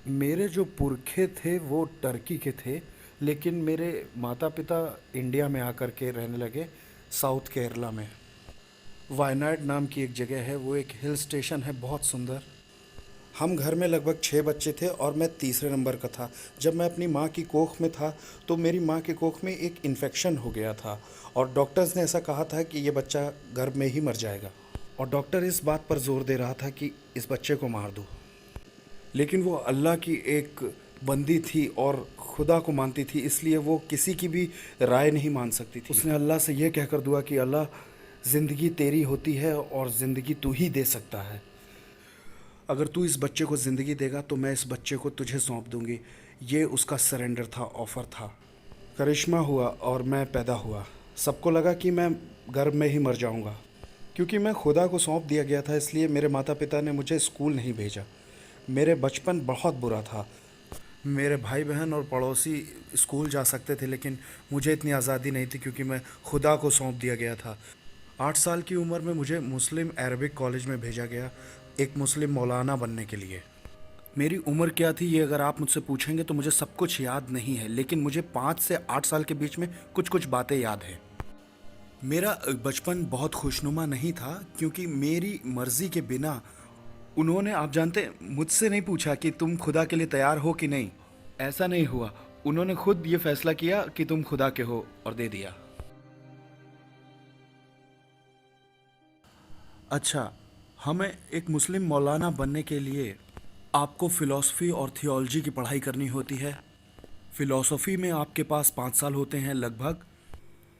मेरे जो पुरखे थे वो टर्की के थे, लेकिन मेरे माता पिता इंडिया में आकर के रहने लगे, साउथ केरला में। वायनाड नाम की एक जगह है, वो एक हिल स्टेशन है बहुत सुंदर। हम घर में लगभग 6 बच्चे थे और मैं तीसरे नंबर का था। जब मैं अपनी माँ की कोख में था तो मेरी माँ की कोख में एक इन्फेक्शन हो गया था और डॉक्टर्स ने ऐसा कहा था कि ये बच्चा गर्भ में ही मर जाएगा। और डॉक्टर इस बात पर जोर दे रहा था कि इस बच्चे को मार दो। लेकिन वो अल्लाह की एक बंदी थी और खुदा को मानती थी, इसलिए वो किसी की भी राय नहीं मान सकती थी। उसने अल्लाह से ये कहकर दुआ कि अल्लाह, ज़िंदगी तेरी होती है और ज़िंदगी तू ही दे सकता है। अगर तू इस बच्चे को ज़िंदगी देगा तो मैं इस बच्चे को तुझे सौंप दूंगी। ये उसका सरेंडर था, ऑफ़र था। करिश्मा हुआ और मैं पैदा हुआ। सबको लगा कि मैं गर्भ में ही मर जाऊंगा। क्योंकि मैं खुदा को सौंप दिया गया था, इसलिए मेरे माता पिता ने मुझे स्कूल नहीं भेजा। मेरे बचपन बहुत बुरा था। मेरे भाई बहन और पड़ोसी स्कूल जा सकते थे, लेकिन मुझे इतनी आज़ादी नहीं थी क्योंकि मैं खुदा को सौंप दिया गया था। 8 साल की उम्र में मुझे मुस्लिम अरबिक कॉलेज में भेजा गया, एक मुस्लिम मौलाना बनने के लिए। मेरी उम्र क्या थी ये अगर आप मुझसे पूछेंगे तो मुझे सब कुछ याद नहीं है, लेकिन मुझे 5 से 8 साल के बीच में कुछ कुछ बातें याद हैं। मेरा बचपन बहुत खुशनुमा नहीं था क्योंकि मेरी मर्ज़ी के बिना उन्होंने, आप जानते, मुझसे नहीं पूछा कि तुम खुदा के लिए तैयार हो कि नहीं। ऐसा नहीं हुआ। उन्होंने खुद ये फैसला किया कि तुम खुदा के हो और दे दिया। अच्छा, हमें एक मुस्लिम मौलाना बनने के लिए आपको फ़िलॉसफ़ी और थियोलॉजी की पढ़ाई करनी होती है। फ़िलॉसफ़ी में आपके पास 5 साल होते हैं लगभग।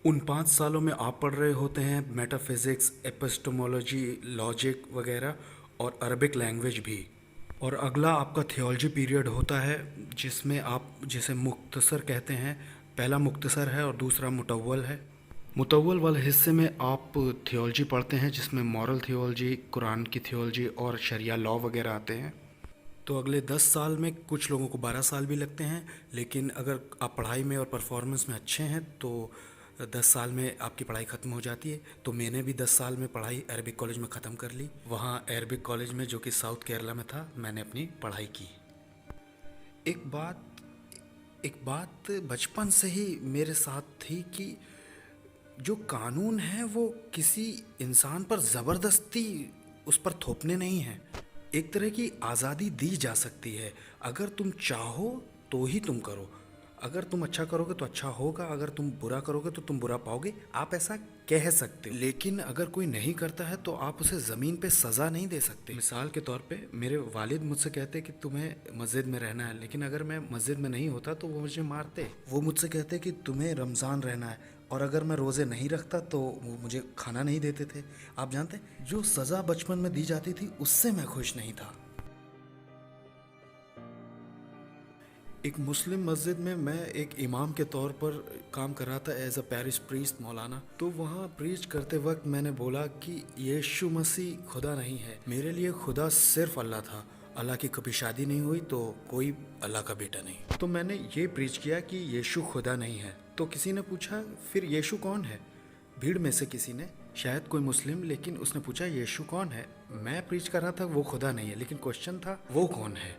उन 5 सालों में आप पढ़ रहे होते हैं मेटाफिज़िक्स, एपिस्टेमोलॉजी, लॉजिक वगैरह, और अरबिक लैंग्वेज भी। और अगला आपका थियोलॉजी पीरियड होता है जिसमें आप जिसे मुख्तसर कहते हैं। पहला मुख्तसर है और दूसरा मुतव्वल है। मुतव्वल वाले हिस्से में आप थियोलॉजी पढ़ते हैं जिसमें मॉरल थियोलॉजी, कुरान की थियोलॉजी और शरिया लॉ वगैरह आते हैं। तो अगले 10 साल में कुछ लोगों को 12 साल भी लगते हैं, लेकिन अगर आप पढ़ाई में और परफॉर्मेंस में अच्छे हैं तो 10 साल में आपकी पढ़ाई ख़त्म हो जाती है। तो मैंने भी 10 साल में पढ़ाई अरबिक कॉलेज में ख़त्म कर ली। वहाँ अरबिक कॉलेज में, जो कि साउथ केरला में था, मैंने अपनी पढ़ाई की। एक बात एक बात बचपन से ही मेरे साथ थी कि जो कानून है वो किसी इंसान पर ज़बरदस्ती उस पर थोपने नहीं है। एक तरह की आज़ादी दी जा सकती है। अगर तुम चाहो तो ही तुम करो। अगर तुम अच्छा करोगे तो अच्छा होगा, अगर तुम बुरा करोगे तो तुम बुरा पाओगे, आप ऐसा कह सकते हो। लेकिन अगर कोई नहीं करता है तो आप उसे ज़मीन पे सज़ा नहीं दे सकते। मिसाल के तौर पे मेरे वालिद मुझसे कहते कि तुम्हें मस्जिद में रहना है, लेकिन अगर मैं मस्जिद में नहीं होता तो वो मुझे मारते। वो मुझसे कहते कि तुम्हें रमज़ान रहना है, और अगर मैं रोज़े नहीं रखता तो वो मुझे खाना नहीं देते थे। आप जानते हैं, जो सज़ा बचपन में दी जाती थी उससे मैं खुश नहीं था। एक मुस्लिम मस्जिद में मैं एक इमाम के तौर पर काम कर रहा था, एज अ पैरिश प्रीस्ट, मौलाना। तो वहाँ प्रीच करते वक्त मैंने बोला कि यीशु मसीह खुदा नहीं है। मेरे लिए खुदा सिर्फ अल्लाह था। अल्लाह की कभी शादी नहीं हुई तो कोई अल्लाह का बेटा नहीं। तो मैंने ये प्रीच किया कि यीशु खुदा नहीं है। तो किसी ने पूछा, फिर यीशु कौन है? भीड़ में से किसी ने, शायद कोई मुस्लिम, लेकिन उसने पूछा यीशु कौन है। मैं प्रीच कर रहा था वो खुदा नहीं है, लेकिन क्वेश्चन था वो कौन है।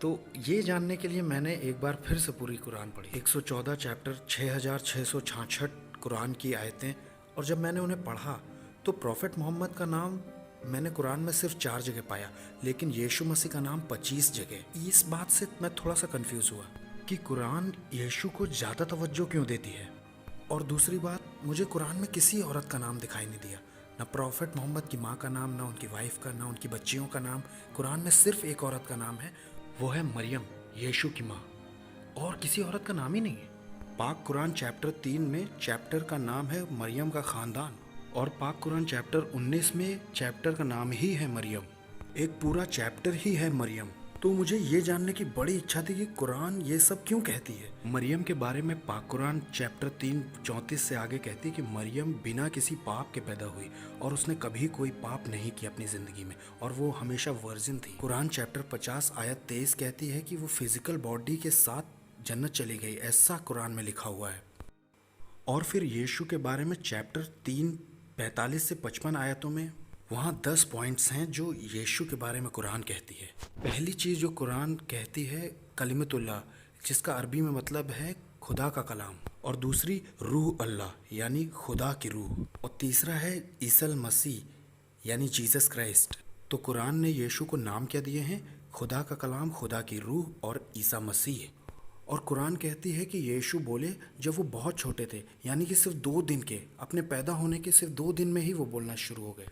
तो ये जानने के लिए मैंने एक बार फिर से पूरी कुरान पढ़ी, 114 चैप्टर, 6666 कुरान की आयतें। और जब मैंने उन्हें पढ़ा तो प्रॉफिट मोहम्मद का नाम मैंने कुरान में सिर्फ 4 जगह पाया, लेकिन यीशु मसीह का नाम 25 जगह। इस बात से मैं थोड़ा सा कंफ्यूज हुआ कि कुरान यीशु को ज़्यादा तवज्जो क्यों देती है। और दूसरी बात, मुझे कुरान में किसी औरत का नाम दिखाई नहीं दिया, ना प्रॉफिट मोहम्मद की माँ का नाम, ना उनकी वाइफ का, ना उनकी बच्चियों का नाम। कुरान में सिर्फ एक औरत का नाम है, वो है मरियम, यीशु की माँ। और किसी औरत का नाम ही नहीं है। पाक कुरान चैप्टर 3 में चैप्टर का नाम है मरियम का ख़ानदान, और पाक कुरान चैप्टर 19 में चैप्टर का नाम ही है मरियम। एक पूरा चैप्टर ही है मरियम। तो मुझे ये जानने की बड़ी इच्छा थी कि कुरान ये सब क्यों कहती है। मरियम के बारे में पाक कुरान चैप्टर 3:34 से आगे कहती है कि मरियम बिना किसी पाप के पैदा हुई और उसने कभी कोई पाप नहीं किया अपनी ज़िंदगी में, और वो हमेशा वर्जिन थी। कुरान चैप्टर 50 आयत 23 कहती है कि वो फिज़िकल बॉडी के साथ जन्नत चली गई, ऐसा कुरान में लिखा हुआ है। और फिर यीशु के बारे में चैप्टर 3 45 से 55 आयतों में वहाँ 10 पॉइंट्स हैं जो यीशु के बारे में कुरान कहती है। पहली चीज़ जो कुरान कहती है कलिमतुल्लाह, जिसका अरबी में मतलब है खुदा का कलाम, और दूसरी रूह अल्लाह यानी खुदा की रूह, और तीसरा है ईसल मसीह यानी जीसस क्राइस्ट। तो कुरान ने यीशु को नाम क्या दिए हैं? खुदा का कलाम, खुदा की रूह और ईसा मसीह। और कुरान कहती है कि यीशु बोले जब वो बहुत छोटे थे, यानी कि सिर्फ 2 दिन के, अपने पैदा होने के सिर्फ 2 दिन में ही वो बोलना शुरू हो गए।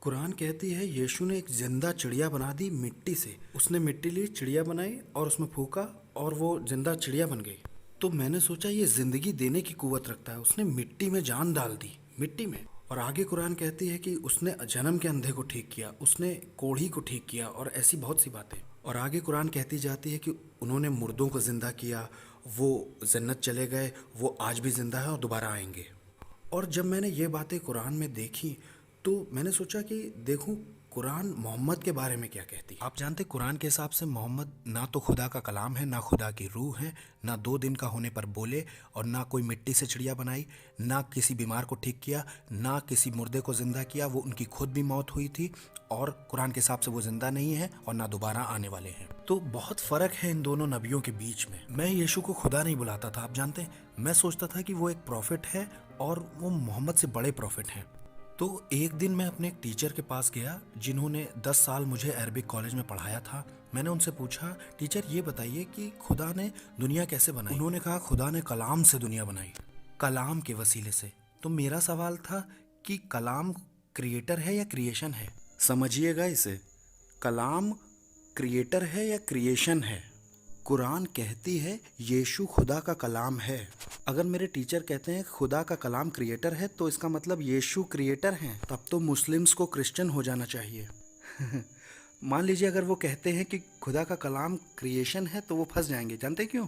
कुरान कहती है यीशु ने एक जिंदा चिड़िया बना दी मिट्टी से। उसने मिट्टी ली, चिड़िया बनाई और उसमें फूका और वो जिंदा चिड़िया बन गई। तो मैंने सोचा ये जिंदगी देने की कुव्वत रखता है, उसने मिट्टी में जान डाल दी, मिट्टी में। और आगे कुरान कहती है कि उसने जन्म के अंधे को ठीक किया, उसने कोढ़ी को ठीक किया, और ऐसी बहुत सी बातें। और आगे कुरान कहती जाती है कि उन्होंने मुर्दों को ज़िंदा किया, वो जन्नत चले गए, वो आज भी ज़िंदा है और दोबारा आएंगे। और जब मैंने ये बातें कुरान में देखी तो मैंने सोचा कि देखूं कुरान मोहम्मद के बारे में क्या कहती है। आप जानते कुरान के हिसाब से मोहम्मद ना तो खुदा का कलाम है, ना खुदा की रूह है, ना 2 दिन का होने पर बोले, और ना कोई मिट्टी से चिड़िया बनाई, ना किसी बीमार को ठीक किया, ना किसी मुर्दे को ज़िंदा किया। वो उनकी खुद भी मौत हुई थी और कुरान के हिसाब से वो ज़िंदा नहीं है और ना दोबारा आने वाले हैं। तो बहुत फ़र्क है इन दोनों नबियों के बीच में। मैं यीशु को खुदा नहीं बुलाता था, आप जानते हैं। मैं सोचता था कि वो एक प्रॉफिट है और वो मोहम्मद से बड़े प्रॉफिट हैं। तो एक दिन मैं अपने एक टीचर के पास गया जिन्होंने 10 साल मुझे अरबिक कॉलेज में पढ़ाया था। मैंने उनसे पूछा, टीचर ये बताइए कि खुदा ने दुनिया कैसे बनाई? उन्होंने कहा खुदा ने कलाम से दुनिया बनाई, कलाम के वसीले से। तो मेरा सवाल था कि कलाम क्रिएटर है या क्रिएशन है? समझिएगा इसे, कलाम क्रिएटर है या क्रिएशन है? कुरान कहती है यीशु खुदा का कलाम है। अगर मेरे टीचर कहते हैं खुदा का कलाम क्रिएटर है तो इसका मतलब यीशु क्रिएटर हैं। तब तो मुस्लिम्स को क्रिश्चियन हो जाना चाहिए। मान लीजिए अगर वो कहते हैं कि खुदा का कलाम क्रिएशन है तो वो फंस जाएंगे। जानते क्यों?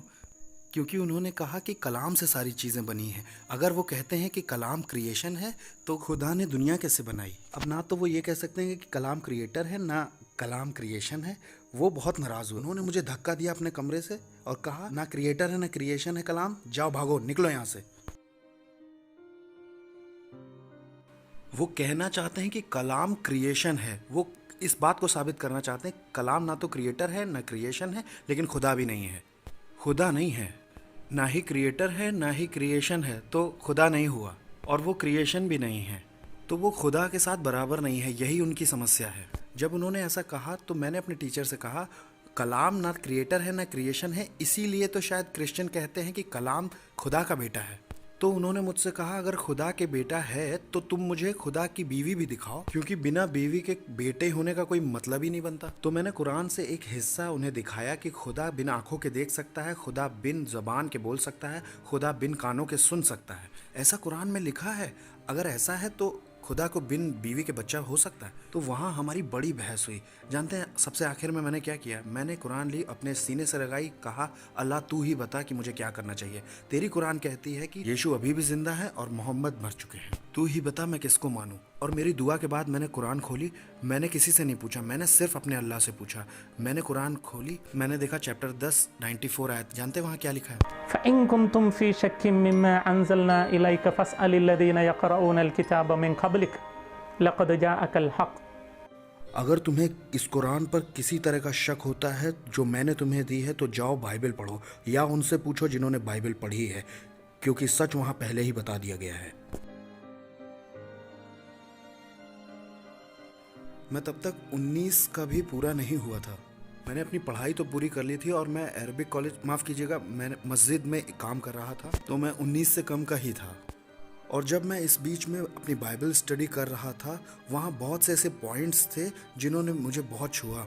क्योंकि उन्होंने कहा कि कलाम से सारी चीज़ें बनी हैं। अगर वो कहते हैं कि कलाम क्रिएशन है तो खुदा ने दुनिया कैसे बनाई? अब ना तो वो ये कह सकते हैं कि कलाम क्रिएटर है, ना कलाम क्रिएशन है। वो बहुत नाराज़ हुए, उन्होंने मुझे धक्का दिया अपने कमरे से और कहा ना क्रिएटर है ना क्रिएशन है कलाम, जाओ भागो, निकलो यहाँ से। वो कहना चाहते हैं कि कलाम क्रिएशन है। वो इस बात को साबित करना चाहते हैं कलाम ना तो क्रिएटर है ना क्रिएशन है, लेकिन खुदा भी नहीं है। खुदा नहीं है, ना ही क्रिएटर है ना ही क्रिएशन है, तो खुदा नहीं हुआ। और वो क्रिएशन भी नहीं है, तो वो खुदा के साथ बराबर नहीं है। यही उनकी समस्या है। जब उन्होंने ऐसा कहा तो मैंने अपने टीचर से कहा कलाम ना क्रिएटर है ना क्रिएशन है, इसीलिए तो शायद क्रिश्चियन कहते हैं कि कलाम खुदा का बेटा है। तो उन्होंने मुझसे कहा अगर खुदा के बेटा है तो तुम मुझे खुदा की बीवी भी दिखाओ, क्योंकि बिना बीवी के बेटे होने का कोई मतलब ही नहीं बनता। तो मैंने कुरान से एक हिस्सा उन्हें दिखाया कि खुदा बिन आंखों के देख सकता है, खुदा बिन ज़बान के बोल सकता है, खुदा बिन कानों के सुन सकता है। ऐसा कुरान में लिखा है। अगर ऐसा है तो खुदा को बिन बीवी के बच्चा हो सकता है? तो वहाँ हमारी बड़ी बहस हुई। जानते हैं सबसे आखिर में मैंने क्या किया? मैंने कुरान ली, अपने सीने से लगाई, कहा अल्लाह तू ही बता कि मुझे क्या करना चाहिए। तेरी कुरान कहती है कि यीशु अभी भी जिंदा है और मोहम्मद मर चुके हैं। तू ही बता मैं किसको मानूं। और मेरी दुआ के बाद मैंने कुरान खोली। मैंने किसी से नहीं पूछा, मैंने सिर्फ अपने अल्लाह से पूछा। मैंने कुरान खोली, मैंने देखा चैप्टर 10 94 आयत। जानते वहाँ क्या लिखा है? फ़इन कुन्तुम फ़ी शक्किम मिम्मा अंज़लना इलैका फ़स्अलिल लज़ीना यक़रऊनल किताब मिन क़ब्लिक लक़द जाअकल हक़। अगर तुम्हें इस कुरान पर किसी तरह का शक होता है जो मैंने तुम्हें दी है तो जाओ बाइबल पढ़ो, या उनसे पूछो जिन्होंने बाइबल पढ़ी है, क्योंकि सच वहाँ पहले ही बता दिया गया है। मैं तब तक 19 का भी पूरा नहीं हुआ था। मैंने अपनी पढ़ाई तो पूरी कर ली थी और मैं अरबिक कॉलेज, माफ़ कीजिएगा, मैंने मस्जिद में काम कर रहा था, तो मैं 19 से कम का ही था। और जब मैं इस बीच में अपनी बाइबल स्टडी कर रहा था, वहाँ बहुत से ऐसे पॉइंट्स थे जिन्होंने मुझे बहुत छुआ।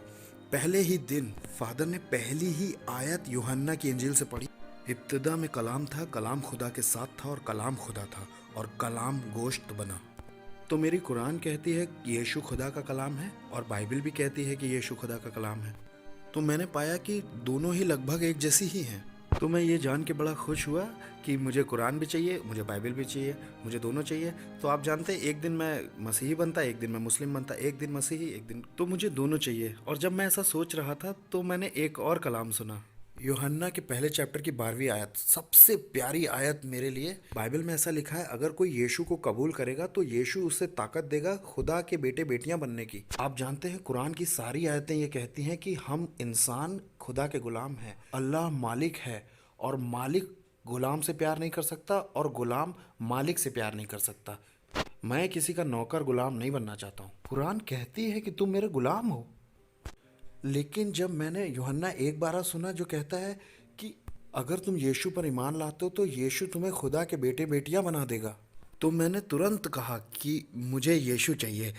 पहले ही दिन फादर ने पहली ही आयत यूहन्ना की इंजील से पढ़ी। इब्तिदा में कलाम था, कलाम खुदा के साथ था और कलाम खुदा था और कलाम गोश्त बना। तो मेरी कुरान कहती है कि यीशु खुदा का कलाम है और बाइबल भी कहती है कि यीशु खुदा का कलाम है। तो मैंने पाया कि दोनों ही लगभग एक जैसी ही हैं। तो मैं ये जान के बड़ा खुश हुआ कि मुझे कुरान भी चाहिए, मुझे बाइबल भी चाहिए, मुझे दोनों चाहिए। तो आप जानते हैं एक दिन मैं मसीही बनता, एक दिन मैं मुस्लिम बनता, एक दिन मसीही एक दिन, तो मुझे दोनों चाहिए। और जब मैं ऐसा सोच रहा था तो मैंने एक और कलाम सुना। यूहन्ना के पहले चैप्टर की 12वीं आयत सबसे प्यारी आयत मेरे लिए। बाइबल में ऐसा लिखा है, अगर कोई यीशु को कबूल करेगा तो यीशु उसे ताकत देगा खुदा के बेटे बेटियां बनने की। आप जानते हैं कुरान की सारी आयतें ये कहती हैं कि हम इंसान खुदा के गुलाम हैं। अल्लाह मालिक है और मालिक गुलाम से प्यार नहीं कर सकता और गुलाम मालिक से प्यार नहीं कर सकता। मैं किसी का नौकर गुलाम नहीं बनना चाहता हूँ। कुरान कहती है कि तुम मेरे गुलाम हो। लेकिन जब मैंने यूहन्ना 1:12 सुना जो कहता है कि अगर तुम यीशु पर ईमान लाते हो तो यीशु तुम्हें खुदा के बेटे बेटियां बना देगा, तो मैंने तुरंत कहा कि मुझे यीशु चाहिए,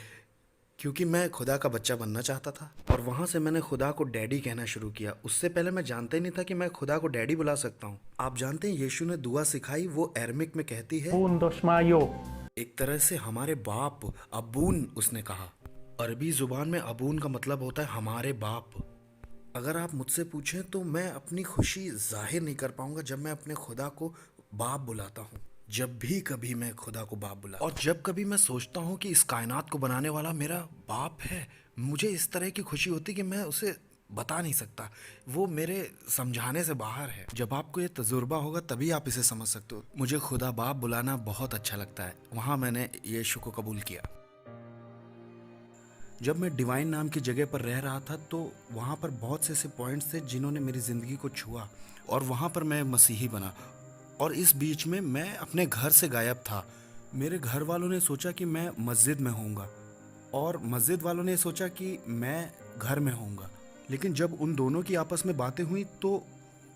क्योंकि मैं खुदा का बच्चा बनना चाहता था। और वहाँ से मैंने खुदा को डैडी कहना शुरू किया। उससे पहले मैं जानता ही नहीं था कि मैं खुदा को डैडी बुला सकता हूँ। आप जानते हैं यीशु ने दुआ सिखाई, वो अरमिक में कहती है Bundos mayo. एक तरह से हमारे बाप, अबून उसने कहा। अरबी ज़ुबान में अबून का मतलब होता है हमारे बाप। अगर आप मुझसे पूछें तो मैं अपनी खुशी जाहिर नहीं कर पाऊंगा जब मैं अपने खुदा को बाप बुलाता हूँ। जब भी कभी मैं खुदा को बाप बुला, और जब कभी मैं सोचता हूँ कि इस कायनात को बनाने वाला मेरा बाप है, मुझे इस तरह की खुशी होती कि मैं उसे बता नहीं सकता। वो मेरे समझाने से बाहर है। जब आपको ये तजुर्बा होगा तभी आप इसे समझ सकते हो। मुझे खुदा बाप बुलाना बहुत अच्छा लगता है। वहाँ मैंने यीशु को कबूल किया। जब मैं डिवाइन नाम की जगह पर रह रहा था तो वहाँ पर बहुत से ऐसे पॉइंट्स थे जिन्होंने मेरी ज़िंदगी को छुआ, और वहाँ पर मैं मसीही बना। और इस बीच में मैं अपने घर से गायब था। मेरे घर वालों ने सोचा कि मैं मस्जिद में होऊंगा और मस्जिद वालों ने सोचा कि मैं घर में होऊंगा। लेकिन जब उन दोनों की आपस में बातें हुई तो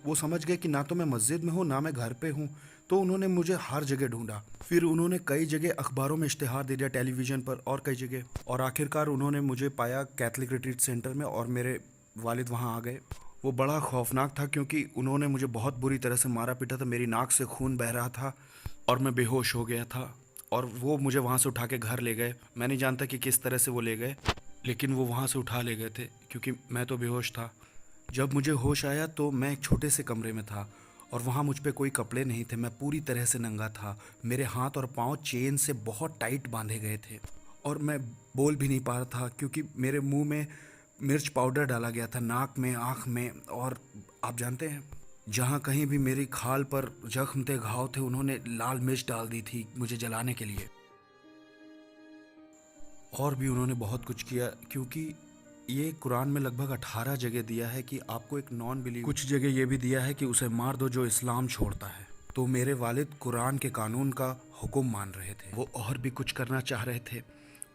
वो समझ गए कि ना तो मैं मस्जिद में हूँ ना मैं घर पे हूँ। तो उन्होंने मुझे हर जगह ढूंढा। फिर उन्होंने कई जगह अखबारों में इश्तिहार दे दिया, टेलीविज़न पर और कई जगह, और आखिरकार उन्होंने मुझे पाया कैथलिक रिट्रीट सेंटर में, और मेरे वालिद वहाँ आ गए। वो बड़ा खौफनाक था क्योंकि उन्होंने मुझे बहुत बुरी तरह से मारा पीटा था। मेरी नाक से खून बह रहा था और मैं बेहोश हो गया था, और वो मुझे वहाँ से उठा के घर ले गए। मैं नहीं जानता कि किस तरह से वो ले गए, लेकिन वो वहाँ से उठा ले गए थे क्योंकि मैं तो बेहोश था। जब मुझे होश आया तो मैं एक छोटे से कमरे में था और वहाँ मुझ पे कोई कपड़े नहीं थे। मैं पूरी तरह से नंगा था। मेरे हाथ और पाँव चेन से बहुत टाइट बांधे गए थे और मैं बोल भी नहीं पा रहा था क्योंकि मेरे मुंह में मिर्च पाउडर डाला गया था, नाक में, आँख में। और आप जानते हैं, जहाँ कहीं भी मेरी खाल पर जख्म थे, घाव थे, उन्होंने लाल मिर्च डाल दी थी मुझे जलाने के लिए। और भी उन्होंने बहुत कुछ किया, क्योंकि ये कुरान में लगभग 18 जगह दिया है कि आपको एक नॉन बिलीव, कुछ जगह ये भी दिया है कि उसे मार दो जो इस्लाम छोड़ता है। तो मेरे वालिद कुरान के कानून का हुक्म मान रहे थे। वो और भी कुछ करना चाह रहे थे।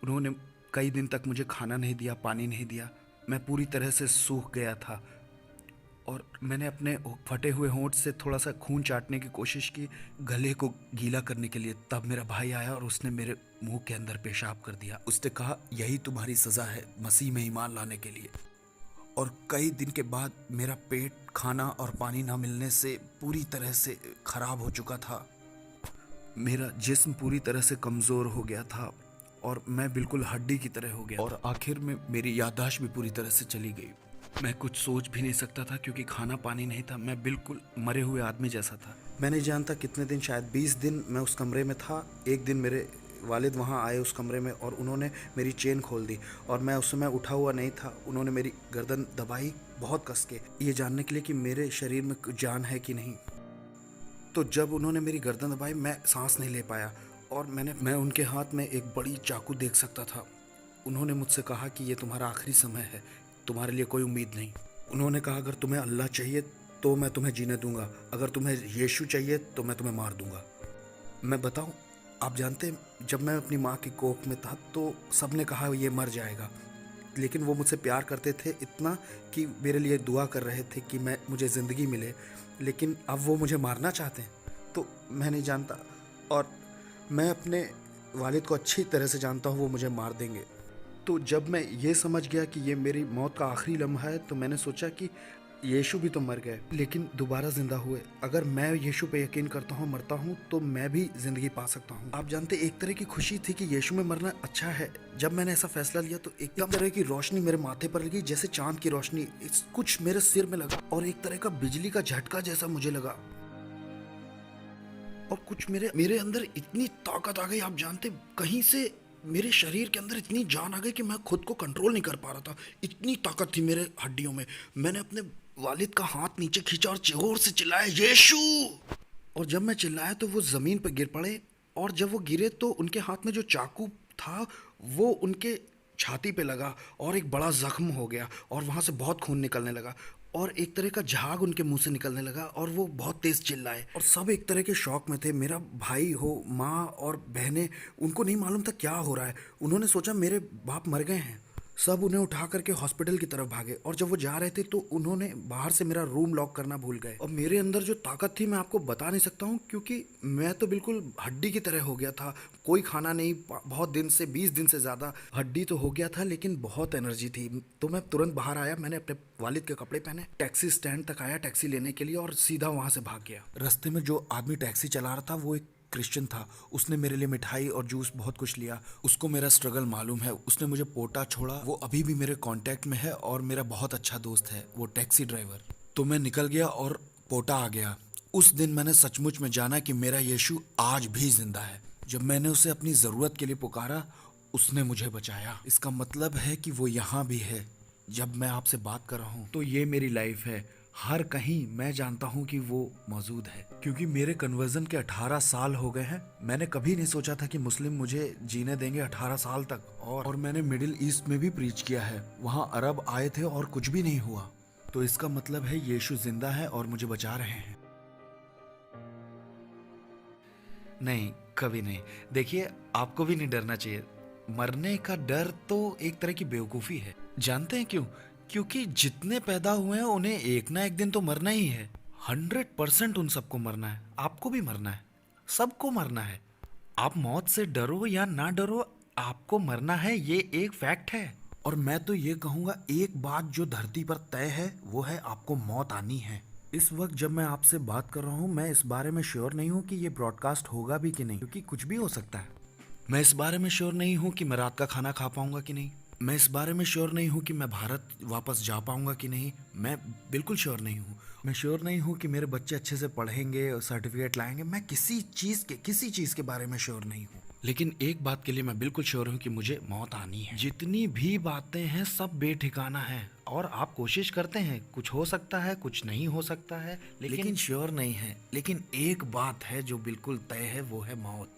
उन्होंने कई दिन तक मुझे खाना नहीं दिया, पानी नहीं दिया। मैं पूरी तरह से सूख गया था और मैंने अपने फटे हुए होंठ से थोड़ा सा खून चाटने की कोशिश की गले को गीला करने के लिए। तब मेरा भाई आया और उसने मेरे मुंह के अंदर पेशाब कर दिया। उसने कहा, यही तुम्हारी सज़ा है मसीह में ईमान लाने के लिए। और कई दिन के बाद मेरा पेट खाना और पानी ना मिलने से पूरी तरह से ख़राब हो चुका था। मेरा जिस्म पूरी तरह से कमज़ोर हो गया था और मैं बिल्कुल हड्डी की तरह हो गया, और आखिर में मेरी याददाश्त भी पूरी तरह से चली गई। मैं कुछ सोच भी नहीं सकता था क्योंकि खाना पानी नहीं था। मैं बिल्कुल मरे हुए आदमी जैसा था। मैं नहीं जानता कितने दिन, शायद 20 दिन मैं उस कमरे में था। एक दिन मेरे वालिद वहाँ आए उस कमरे में और उन्होंने मेरी चेन खोल दी और मैं उस समय उठा हुआ नहीं था। उन्होंने मेरी गर्दन दबाई बहुत कस के, ये जानने के लिए कि मेरे शरीर में जान है कि नहीं। तो जब उन्होंने मेरी गर्दन दबाई मैं सांस नहीं ले पाया और मैं उनके हाथ में एक बड़ी चाकू देख सकता था। उन्होंने मुझसे कहा कि ये तुम्हारा आखिरी समय है, तुम्हारे लिए कोई उम्मीद नहीं। उन्होंने कहा, अगर तुम्हें अल्लाह चाहिए तो मैं तुम्हें जीने दूंगा, अगर तुम्हें यीशु चाहिए तो मैं तुम्हें मार दूंगा। मैं बताऊं, आप जानते हैं, जब मैं अपनी माँ की कोख में था तो सबने कहा ये मर जाएगा, लेकिन वो मुझसे प्यार करते थे इतना कि मेरे लिए दुआ कर रहे थे कि मुझे ज़िंदगी मिले। लेकिन अब वो मुझे मारना चाहते हैं, तो मैं नहीं जानता। और मैं अपने वालिद को अच्छी तरह से जानता हूँ, वो मुझे मार देंगे। तो जब मैं ये समझ गया कि ये मेरी मौत का आखिरी लम्हा है तो मैंने सोचा कि यीशु भी तो मर गए लेकिन दोबारा ज़िंदा हुए। अगर मैं यीशु पे यकीन करता हूँ, मरता हूँ, तो मैं भी ज़िंदगी पा सकता हूँ। आप जानते, एक तरह की खुशी थी कि यीशु में मरना अच्छा है। जब मैंने ऐसा फैसला लिया तो एकदम तरह की रोशनी मेरे माथे पर लगी, जैसे चांद की रोशनी कुछ मेरे सिर में लगा और एक तरह का बिजली का झटका जैसा मुझे लगा। और कुछ मेरे अंदर इतनी ताकत आ गई, आप जानते, कहीं से मेरे शरीर के अंदर इतनी जान आ गई कि मैं खुद को कंट्रोल नहीं कर पा रहा था। इतनी ताकत थी मेरे हड्डियों में। मैंने अपने वालिद का हाथ नीचे खींचा और जोर से चिल्लाया, यीशु। और जब मैं चिल्लाया तो वो ज़मीन पर गिर पड़े, और जब वो गिरे तो उनके हाथ में जो चाकू था वो उनके छाती पे लगा और एक बड़ा जख्म हो गया, और वहाँ से बहुत खून निकलने लगा, और एक तरह का झाग उनके मुंह से निकलने लगा, और वो बहुत तेज़ चिल्लाए, और सब एक तरह के शौक में थे। मेरा भाई हो, माँ और बहनें, उनको नहीं मालूम था क्या हो रहा है। उन्होंने सोचा मेरे बाप मर गए हैं। सब उन्हें उठा करके हॉस्पिटल की तरफ भागे, और जब वो जा रहे थे तो उन्होंने बाहर से मेरा रूम लॉक करना भूल गए। और मेरे अंदर जो ताकत थी मैं आपको बता नहीं सकता हूँ, क्योंकि मैं तो बिल्कुल हड्डी की तरह हो गया था। कोई खाना नहीं, बहुत दिन से, 20 दिन से ज़्यादा हड्डी तो हो गया था, लेकिन बहुत एनर्जी थी। तो मैं तुरंत बाहर आया, मैंने अपने वालिद के कपड़े पहने, टैक्सी स्टैंड तक आया टैक्सी लेने के लिए, और सीधा वहाँ से भाग गया। रास्ते में जो आदमी टैक्सी चला रहा था वो एक क्रिश्चियन था। उसने मेरे लिए मिठाई और जूस बहुत कुछ लिया। उसको मेरा स्ट्रगल मालूम है, उसने मुझे पोटा छोड़ा। वो अभी भी मेरे कांटेक्ट में है और मेरा बहुत अच्छा दोस्त है, वो टैक्सी ड्राइवर। तो मैं निकल गया और पोटा आ गया। उस दिन मैंने सचमुच में जाना कि मेरा यीशु आज भी जिंदा है। जब मैंने उसे अपनी ज़रूरत के लिए पुकारा, उसने मुझे बचाया। इसका मतलब है कि वो यहाँ भी है। जब मैं आपसे बात कर रहा हूँ तो ये मेरी लाइफ है। हर कहीं मैं जानता हूँ कि वो मौजूद है, क्योंकि मेरे कन्वर्जन के 18 साल हो गए हैं। मैंने कभी नहीं सोचा था कि मुस्लिम मुझे जीने देंगे 18 साल तक। और मैंने मिडिल ईस्ट में भी प्रीच किया है, वहाँ अरब आए थे और कुछ भी नहीं हुआ। तो इसका मतलब है यीशु जिंदा है और मुझे बचा रहे हैं। नहीं, कभी नहीं। देखिए, आपको भी नहीं डरना चाहिए। मरने का डर तो एक तरह की बेवकूफ़ी है। जानते हैं क्यों? क्योंकि जितने पैदा हुए हैं उन्हें एक ना एक दिन तो मरना ही है। 100% उन सबको मरना है। आपको भी मरना है, सबको मरना है। आप मौत से डरो या ना डरो, आपको मरना है, ये एक फैक्ट है। और मैं तो ये कहूँगा, एक बात जो धरती पर तय है वो है आपको मौत आनी है। इस वक्त जब मैं आपसे बात कर रहा हूँ, मैं इस बारे में श्योर नहीं हूँ कि ये ब्रॉडकास्ट होगा भी कि नहीं, क्योंकि कुछ भी हो सकता है। मैं इस बारे में श्योर नहीं हूँ कि मैं रात का खाना खा पाऊंगा कि नहीं। मैं इस बारे में श्योर नहीं हूँ कि मैं भारत वापस जा पाऊंगा कि नहीं। मैं बिल्कुल श्योर नहीं हूँ। मैं श्योर नहीं हूँ कि मेरे बच्चे अच्छे से पढ़ेंगे और सर्टिफिकेट लाएंगे। मैं किसी चीज़ के बारे में श्योर नहीं हूँ। लेकिन एक बात के लिए मैं बिल्कुल श्योर हूँ कि मुझे मौत आनी है। जितनी भी बातें हैं सब बेठिकाना है, और आप कोशिश करते हैं, कुछ हो सकता है, कुछ नहीं हो सकता है, लेकिन श्योर नहीं है। लेकिन एक बात है जो बिल्कुल तय है, वो है मौत।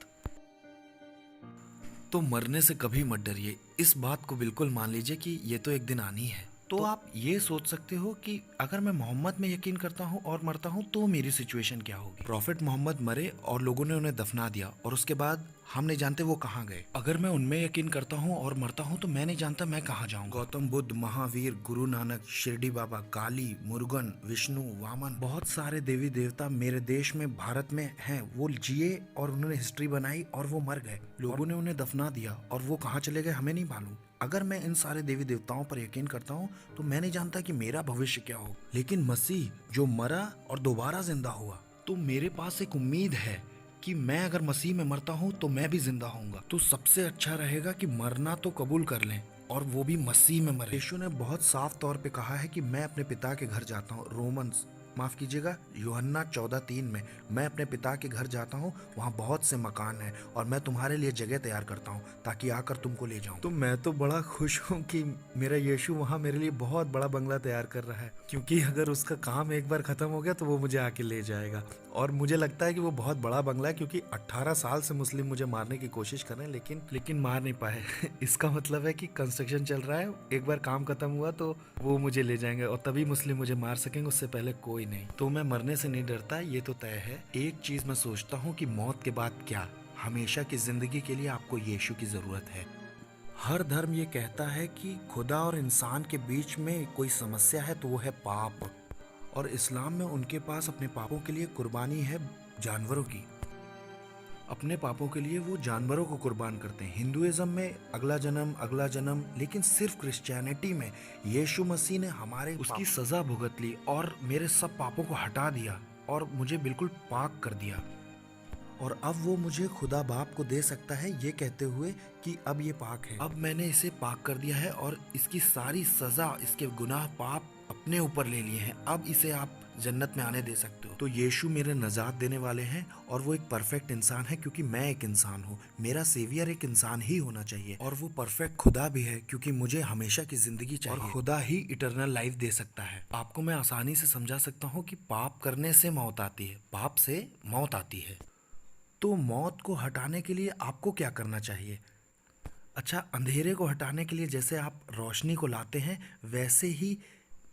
तो मरने से कभी मत डरिए। इस बात को बिल्कुल मान लीजिए कि ये तो एक दिन आनी है। तो आप ये सोच सकते हो कि अगर मैं मोहम्मद में यकीन करता हूँ और मरता हूँ तो मेरी सिचुएशन क्या होगी। प्रॉफिट मोहम्मद मरे और लोगों ने उन्हें दफना दिया, और उसके बाद हम नहीं जानते वो कहाँ गए। अगर मैं उनमें यकीन करता हूँ और मरता हूँ तो मैं नहीं जानता मैं कहाँ जाऊँगा। गौतम बुद्ध, महावीर, गुरु नानक, शिरडी बाबा, काली, मुरुगन, विष्णु, वामन, बहुत सारे देवी देवता मेरे देश में, भारत में हैं। वो जिए और उन्होंने हिस्ट्री बनाई और वो मर गए। लोगों ने उन्हें दफना दिया और वो कहाँ चले गए हमें नहीं मालूम। अगर मैं इन सारे देवी देवताओं पर यकीन करता हूँ तो मैं नहीं जानता कि मेरा भविष्य क्या हो। लेकिन मसीह जो मरा और दोबारा जिंदा हुआ, तो मेरे पास एक उम्मीद है कि मैं अगर मसीह में मरता हूँ तो मैं भी जिंदा होऊंगा। तो सबसे अच्छा रहेगा कि मरना तो कबूल कर लें, और वो भी मसीह में मरे। यीशु ने बहुत साफ तौर पे कहा है कि मैं अपने पिता के घर जाता हूँ। माफ कीजिएगा, यूहन्ना 14:3 में, मैं अपने पिता के घर जाता हूँ, वहाँ बहुत से मकान हैं और मैं तुम्हारे लिए जगह तैयार करता हूँ ताकि आकर तुमको ले जाऊँ। तो मैं तो बड़ा खुश हूँ कि मेरा यीशु वहाँ मेरे लिए बहुत बड़ा बंगला तैयार कर रहा है, क्योंकि अगर उसका काम एक बार खत्म हो गया तो वो मुझे आके ले जाएगा। और मुझे लगता है कि वो बहुत बड़ा बंगला है, क्योंकि 18 साल से मुस्लिम मुझे मारने की कोशिश कर रहे हैं, लेकिन मार नहीं पाए। इसका मतलब है कि कंस्ट्रक्शन चल रहा है, एक बार काम खत्म हुआ तो वो मुझे ले जाएंगे और तभी मुस्लिम मुझे मार सकेंगे, उससे पहले कोई नहीं। तो मैं मरने से नहीं डरता, ये तो तय है। एक चीज मैं सोचता हूँ कि मौत के बाद क्या। हमेशा की जिंदगी के लिए आपको यीशु की जरूरत है। हर धर्म ये कहता है कि खुदा और इंसान के बीच में कोई समस्या है तो वो है पाप, और इस्लाम में उनके पास अपने पापों के लिए कुर्बानी है जानवरों की। अपने पापों के लिए वो जानवरों को कुर्बान करते हैं। हिंदुइज्म में अगला जन्म, लेकिन सिर्फ क्रिश्चियनिटी में यीशु मसीह ने हमारे उसकी सजा भुगत ली और मेरे सब पापों को हटा दिया और मुझे बिल्कुल पाक कर दिया। और अब वो मुझे खुदा बाप को दे सकता है ये कहते हुए कि अब ये पाक है। अब मैंने इसे पाक कर दिया है और इसकी सारी सजा, इसके गुनाह पाप अपने ऊपर ले लिए हैं, अब इसे आप जन्नत में आने दे सकते हो। तो यीशु मेरे नजात देने वाले हैं और वो एक परफेक्ट इंसान है क्योंकि मैं एक इंसान हूँ। मेरा सेवियर एक इंसान ही होना चाहिए और वो परफेक्ट खुदा भी है क्योंकि मुझे हमेशा की जिंदगी चाहिए और खुदा ही इटर्नल लाइफ दे सकता है। आपको मैं आसानी से समझा सकता हूँ कि पाप करने से मौत आती है, पाप से मौत आती है। तो मौत को हटाने के लिए आपको क्या करना चाहिए? अच्छा, अंधेरे को हटाने के लिए जैसे आप रोशनी को लाते हैं, वैसे ही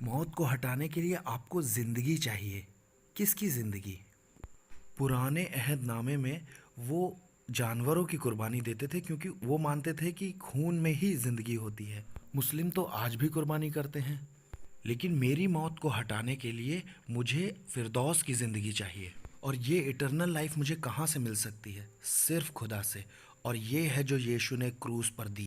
मौत को हटाने के लिए आपको जिंदगी चाहिए। किसकी जिंदगी? पुराने अहदनामे में वो जानवरों की कुर्बानी देते थे क्योंकि वो मानते थे कि खून में ही जिंदगी होती है। मुस्लिम तो आज भी कुर्बानी करते हैं। लेकिन मेरी मौत को हटाने के लिए मुझे फिरदौस की ज़िंदगी चाहिए। और ये इटर्नल लाइफ मुझे कहाँ से मिल सकती है? सिर्फ खुदा से। और ये है जो यीशु ने क्रूस पर दी।